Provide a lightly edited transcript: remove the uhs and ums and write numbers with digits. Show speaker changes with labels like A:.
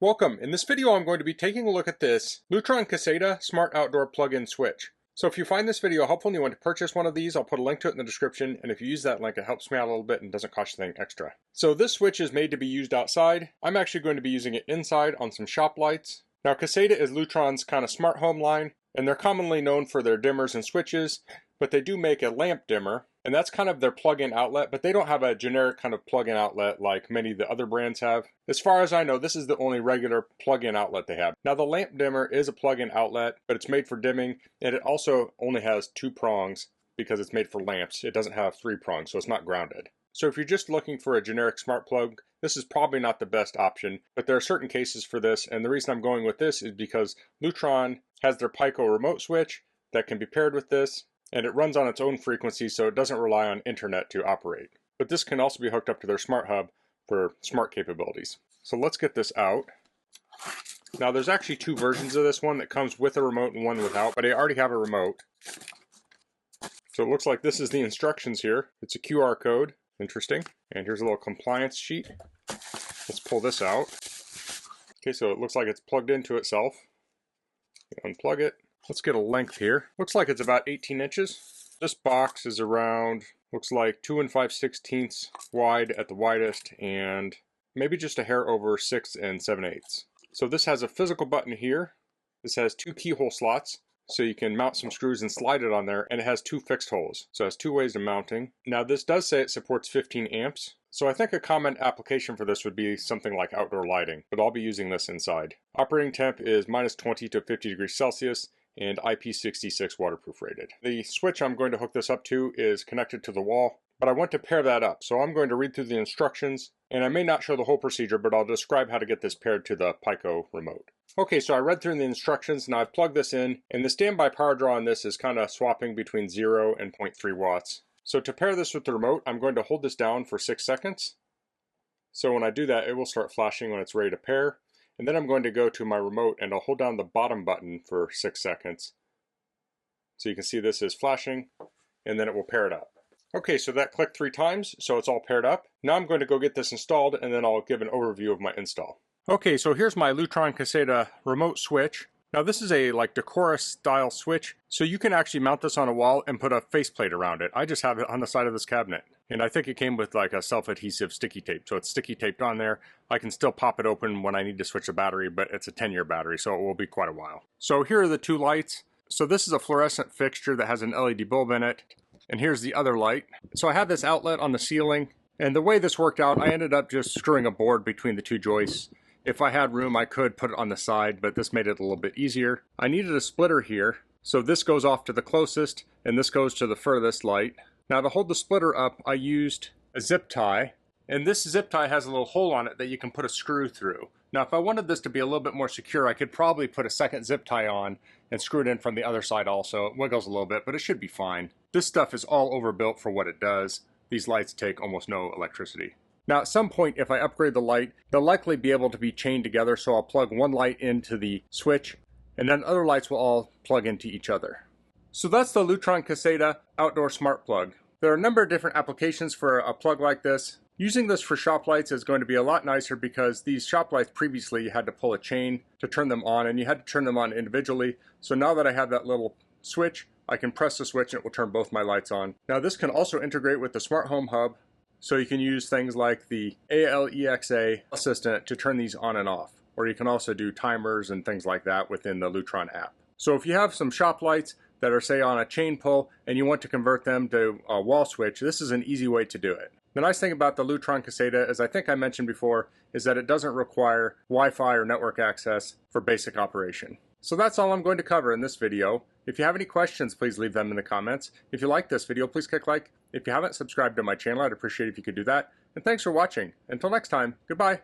A: Welcome. In this video I'm going to be taking a look at this Lutron Caseta Smart Outdoor Plug-in Switch. So if you find this video helpful and you want to purchase one of these, I'll put a link to it in the description, and if you use that link it helps me out a little bit and doesn't cost you anything extra. So this switch is made to be used outside. I'm actually going to be using it inside on some shop lights. Now Caseta is Lutron's kind of smart home line, and they're commonly known for their dimmers and switches, but they do make a lamp dimmer, and that's kind of their plug-in outlet, but they don't have a generic kind of plug-in outlet like many of the other brands have. As far as I know, this is the only regular plug-in outlet they have. Now the lamp dimmer is a plug-in outlet, but it's made for dimming, and it also only has 2 prongs because it's made for lamps. It doesn't have 3 prongs, so it's not grounded. So if you're just looking for a generic smart plug, this is probably not the best option, but there are certain cases for this, and the reason I'm going with this is because Lutron has their Pico remote switch that can be paired with this, and it runs on its own frequency, so it doesn't rely on internet to operate. But this can also be hooked up to their smart hub for smart capabilities. So let's get this out. Now there's actually 2 versions of this, one that comes with a remote and one without, but I already have a remote. So it looks like this is the instructions here. It's a QR code. Interesting. And here's a little compliance sheet. Let's pull this out. Okay, so it looks like it's plugged into itself. Unplug it. Let's get a length here. Looks like it's about 18 inches. This box is around, looks like 2 5/16 wide at the widest, and maybe just a hair over 6 7/8. So this has a physical button here. This has 2 keyhole slots, so you can mount some screws and slide it on there, and it has 2 fixed holes. So it has 2 ways of mounting. Now this does say it supports 15 amps. So I think a common application for this would be something like outdoor lighting, but I'll be using this inside. Operating temp is -20 to 50 degrees Celsius, and IP66 waterproof rated. The switch I'm going to hook this up to is connected to the wall, but I want to pair that up. So I'm going to read through the instructions, and I may not show the whole procedure, but I'll describe how to get this paired to the Pico remote. Okay, so I read through the instructions, and I've plugged this in, and the standby power draw on this is kind of swapping between 0 and 0.3 watts. So to pair this with the remote, I'm going to hold this down for 6 seconds. So when I do that, it will start flashing when it's ready to pair. And then I'm going to go to my remote and I'll hold down the bottom button for 6 seconds. So you can see this is flashing, and then it will pair it up. Okay, so that clicked 3 times, so it's all paired up. Now I'm going to go get this installed, and then I'll give an overview of my install. Okay, so here's my Lutron Caseta remote switch. Now this is a like Decorus style switch, so you can actually mount this on a wall and put a faceplate around it. I just have it on the side of this cabinet. And I think it came with like a self-adhesive sticky tape, so it's sticky taped on there. I can still pop it open when I need to switch the battery, but it's a 10-year battery, so it will be quite a while. So here are the 2 lights. So this is a fluorescent fixture that has an LED bulb in it, and here's the other light. So I have this outlet on the ceiling, and the way this worked out, I ended up just screwing a board between the 2 joists. If I had room, I could put it on the side, but this made it a little bit easier. I needed a splitter here, so this goes off to the closest, and this goes to the furthest light. Now to hold the splitter up, I used a zip tie, and this zip tie has a little hole on it that you can put a screw through. Now if I wanted this to be a little bit more secure, I could probably put a second zip tie on and screw it in from the other side also. It wiggles a little bit, but it should be fine. This stuff is all overbuilt for what it does. These lights take almost no electricity. Now at some point, if I upgrade the light, they'll likely be able to be chained together, so I'll plug one light into the switch, and then other lights will all plug into each other. So that's the Lutron Caseta Outdoor Smart Plug. There are a number of different applications for a plug like this. Using this for shop lights is going to be a lot nicer because these shop lights previously you had to pull a chain to turn them on, and you had to turn them on individually. So now that I have that little switch, I can press the switch and it will turn both my lights on. Now this can also integrate with the Smart Home Hub, so you can use things like the Alexa assistant to turn these on and off. Or you can also do timers and things like that within the Lutron app. So if you have some shop lights that are say on a chain pull and you want to convert them to a wall switch, this is an easy way to do it. The nice thing about the Lutron Caseta, as I think I mentioned before, is that it doesn't require Wi-Fi or network access for basic operation. So that's all I'm going to cover in this video. If you have any questions, please leave them in the comments. If you like this video, please click like. If you haven't subscribed to my channel, I'd appreciate it if you could do that. And thanks for watching. Until next time, goodbye.